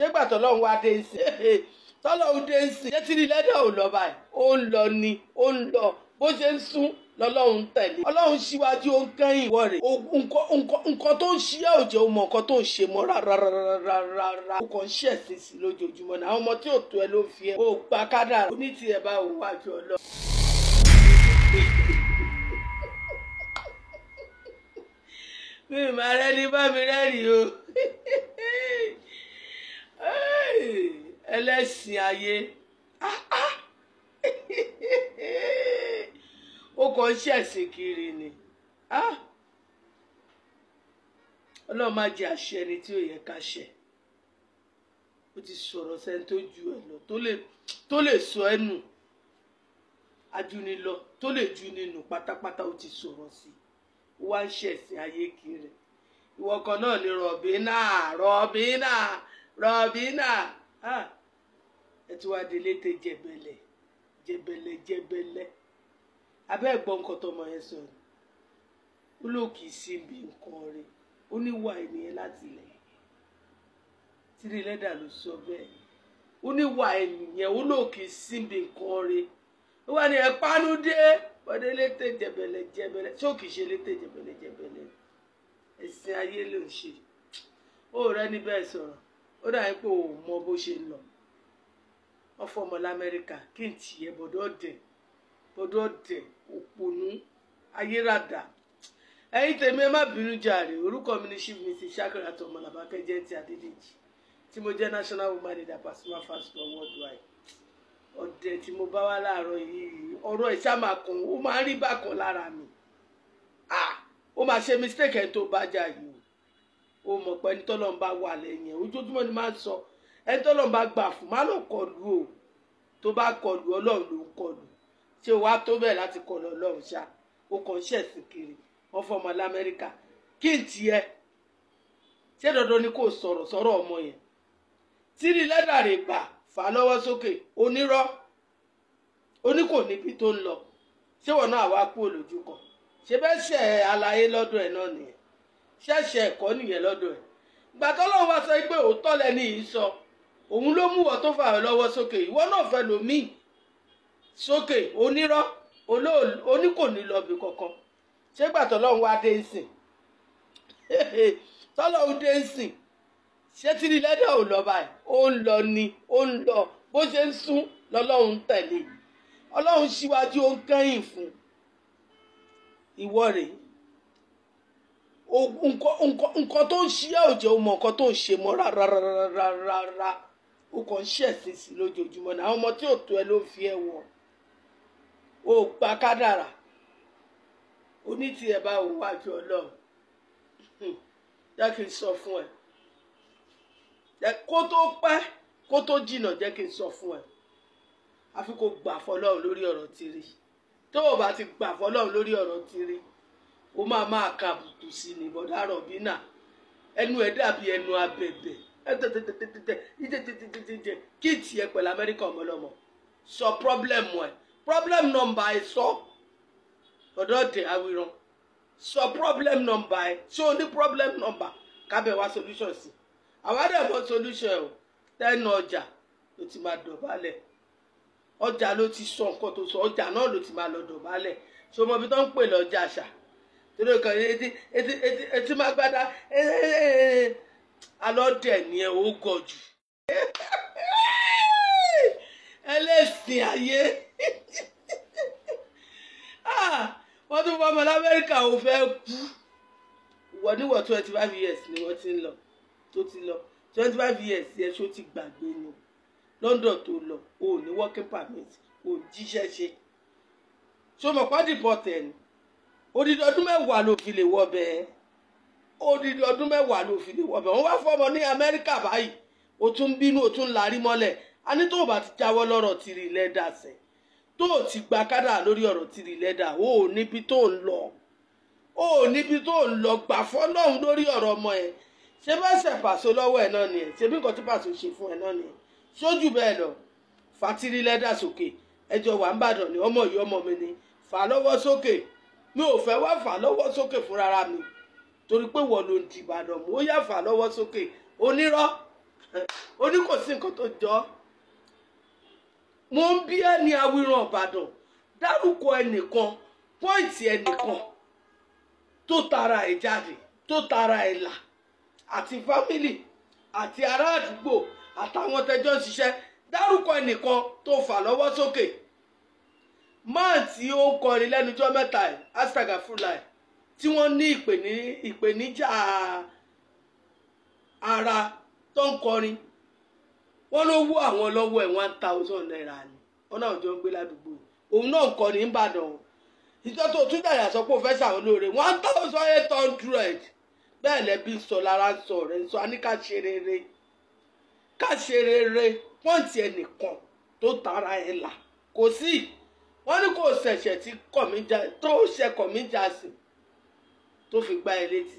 nígbà tọ́lọ́run wá dé sí tọ́lọ́run dé sí ṣé tí lẹ́dà ò lọ báyìí ó ń lọ ni ó ń lọ bó ṣe ń sún lọ́lọ́run tẹ̀lé ọlọ́run síwájú ó ń kẹ́yìn ìwọ rẹ̀ nǹkan tó ń ṣiyẹ́ òjò ó mọ nǹkan tó ń ṣe mọ́ rárá ó kàn ń ṣẹ̀sìn sí lójoojúmọ́ náà àwọn ọmọ tí ò tó ẹ ló ń fi ẹ ó gba kádàrá ó ní tiẹ̀ bá òun wájú ọlọ́run. mi ì máa rẹ́ni bá mi rẹ́rìn o ẹlẹ́sìn ayé ó kàn ń ṣẹ̀sìn kiri ni ọlọ́run má jẹ́ àṣẹ ẹni tí ò yẹ ká ṣẹ ó ti sọ̀rọ̀ sẹ́ni tó ju ẹ̀ lọ tó lè sọ ẹ́ nù ajúnilọ tó lè ju nínú pátápátá ó ti sọ̀rọ̀ sí i wá ń ṣẹ̀sìn ayé kiri ìwọ kan náà ni rọ̀bìnà ẹ ti wá délé tẹ jẹbẹlẹ abẹ́ ẹ̀gbọ́n nǹkan tọmọ yẹn sọ ni ó lò kì í sí bí nǹkan rẹ̀ ó níwà ènìyàn láti ilẹ̀ tírí lẹ́dà ló sọ bẹ́ẹ̀ ó níwà ènìyàn ó lò kì í sí bí nǹkan rẹ̀ ó wà ní ẹ̀pánú dé bọ́dé létè jẹbẹlẹ tí ó kì í ṣe létè jẹbẹlẹ ẹ̀sìn ayé ló ń ṣe ó rẹ́ níbẹ̀ sọ̀rọ̀ ó dà pé ò mọ bó ṣe lọ wọ́n fọmọ lamẹ́ríkà kí n tiẹ̀ bọ́dọ̀ dẹ̀ òpònú ayérada ẹ̀yin tèmi ẹ má bínú jàre orúkọ mi ni Chief Mrs. Shakirat Ọmọlàbákẹ́ Jẹ́ntì Adédèjì tí mo jẹ́ national woman leader Pasuma fast club worldwide ọ̀dẹ̀ tí mo bá wá láàárọ̀ yìí ọ̀rọ̀ ẹ̀ ṣáà máa kàn ó máa ń rí bákan lára mi ó máa ṣe mistake ẹ̀ tó bá jà yìí ó mọ̀ pé ẹni tọ́lọ́run bá wà lẹ́yìn ẹ̀ ojoojúmọ́ ni máa ń sọ ẹni tọ́lọ́run bá gbà fún má lọ kọlù o tó bá kọlù ọlọ́run ló ń kọlù ṣé o wá tó bẹ́ẹ̀ láti kọlù ọlọ́run ṣá o kàn ṣẹ̀sìn kiri wọ́n fọmọ lamẹ́ríkà kí n tiẹ̀ ṣé dandan ni kò sọ̀rọ̀ ọmọ yẹn tírí lẹ́dà rẹ̀ gbà fà lọ́wọ́ sókè onírọ́ oní kò níbi tó ń lọ ṣé wọn náà wá kú olójú kan ṣe bẹ́ẹ̀ ṣe àlàyé lọ́dọ̀ ẹ̀ náà nìyẹn ṣẹ̀ṣẹ̀ ẹ̀kọ́ nìyẹn lọ́dọ̀ ẹ̀ gbà tọ́lọ́run wá sọ pé òótọ́ lẹ́ni yìí sọ òun ló mú wọ́n tó fà ọ́ lọ́wọ́ sókè ìwọ náà fẹ́ lòmíì sókè onírọ́ oní kò ní lọ bí kankan ṣé gbà tọ́lọ́run wá dé nsìn tọ́lọ́run dé nsìn ṣé tírí lẹ́dà ò lọ báyìí ó ń lọ ni ó ń lọ bó ṣe ń sún lọ́lọ́run tẹ̀lé ọlọ́run síwájú ó ń kẹ́yìn fún ìwọ rèé nǹkan tó ń ṣiyẹ́ òjò ó mọ nǹkan tó ń ṣe mọ́ rárá ó kàn ń ṣẹ̀sìn sí lójoojúmọ́ náà àwọn ọmọ tí ò tó ẹ ló ń fi ẹ wọ̀ ó gba kádàrá oní tiẹ̀ bá wò wájú ọlọ́run jẹ́ kí n sọ fún ẹ kó tó pẹ́ kó tó jìnnà jẹ́ kí n sọ fún ẹ àfi kó gbà fọlọ́run lórí ọ̀rọ̀ tìrì tó o bá ti gbà fọlọ́run lórí ọ̀rọ̀ tìrì ó máa ka àbùkù sí ni bọ́dá rọ̀bìnà ẹnu ẹ̀ dàbí ẹnu abẹ̀bẹ̀ kí tiẹ̀ pẹ̀lú Amẹ́ríkà ọmọlọ́mọ sọ problem number ẹ̀ sọ ọ̀dọ́ dẹ̀ àwìrán sọ problem number ẹ̀ ṣé o ní problem number kábẹ̀ wá solution sí àwọn àdàbọ̀ solution ẹ̀ o tẹ́nu ọjà ló ti máa dọ̀bálẹ̀ ọjà ló ti sọ nǹkan tó sọ ọjà náà ló ti máa lọ dọ̀bálẹ̀ ṣé o mọ ibi tó ń pè lọ́jà àṣà torí kan etí máa gbádá alọ́dẹ̀ ni ẹ ó gọ̀ jù ẹlẹ́sìn ayé wọ́n tún fọmọ lamẹ́ríkà ò fẹ́ kú wọ́n níwọ̀ 25 years ni wọ́n ti ń lọ tó ti lọ 25 years yẹn ṣó ti gbàgbé ni London tó lọ o ò ní working permit o ò jíṣẹ́ ṣe ṣó mọ̀ pọ́ dìpọ̀tẹ̀ ni odidi ọdún mẹ́wàá ló fi lè wọ bẹ́ẹ̀ wọ́n wá fọmọ ní Amẹ́ríkà báyìí o tún bínú o tún larí mọ́lẹ̀ a ní tó o bá ti jáwọ́ lọ́rọ̀ tìrì lẹ́dà sẹ́ tó o ti gba kádà lórí ọ̀rọ̀ tìrì lẹ́dà o ò níbi tó ń lọ gbà fọ́lọ́hún lórí ọ̀rọ̀ ọmọ ẹ̀ ṣé bá ṣe Pàṣọ lọ́wọ́ ẹ̀ náà nìyẹn ṣé bí nǹkan tí Pàṣọ ṣe fún ẹ̀ náà nìyẹn sójú bẹ́ẹ̀ lọ fa tìrì lẹ́dà sókè ẹjọ́ wà ń bàdàn ní ọmọ yìí ọmọ mi ni fà lọ́wọ́ sókè mi ò fẹ́ wá fà lọ́wọ́ sókè fúnra mi torí pé wọ́n ló ń di Ìbàdàn mú ó yá fà lọ́wọ́ sókè onírọ́ ó ní kò sí nǹkan tó jọ mo ń bí ẹni Awíran Ìbàdàn dárúkọ ẹnìkan pọ́ìntì ẹnìkan tó tara ẹ̀ jáde tó tara ẹ̀ là àti fámìlì àti ará àdúgbò àtàwọn tẹjọ́ ń ṣiṣẹ́ dárúkọ ẹnìkan tó fà lọ́wọ́ sókè máà tí ó ń kọrin lẹ́nujọ́ mẹ́ta ẹ̀ Astagfirullah tí wọ́n ní ìpèníjà ara tó ń kọrin wọ́n ló wú àwọn lọ́wọ́ ẹ̀ 1,000 naira ni wọ́n náà jọ ń gbé ládùúgbò òun náà ń kọrin Ìbàdàn ìjọ tó tún dàyà sọ pé ó fẹ́ ṣàwọn olóore 1,800 bẹ́ẹ̀ lẹ́bí sọ lára sọ rẹ̀ sọ a ní ká ṣe rere pọ́ǹtì ẹnìkan tó tara ẹ̀ là kò sí wọ́n ní kò ṣẹ̀ṣẹ̀ tí tó ṣe kọ̀míjà sí tó fi gbá ẹ létí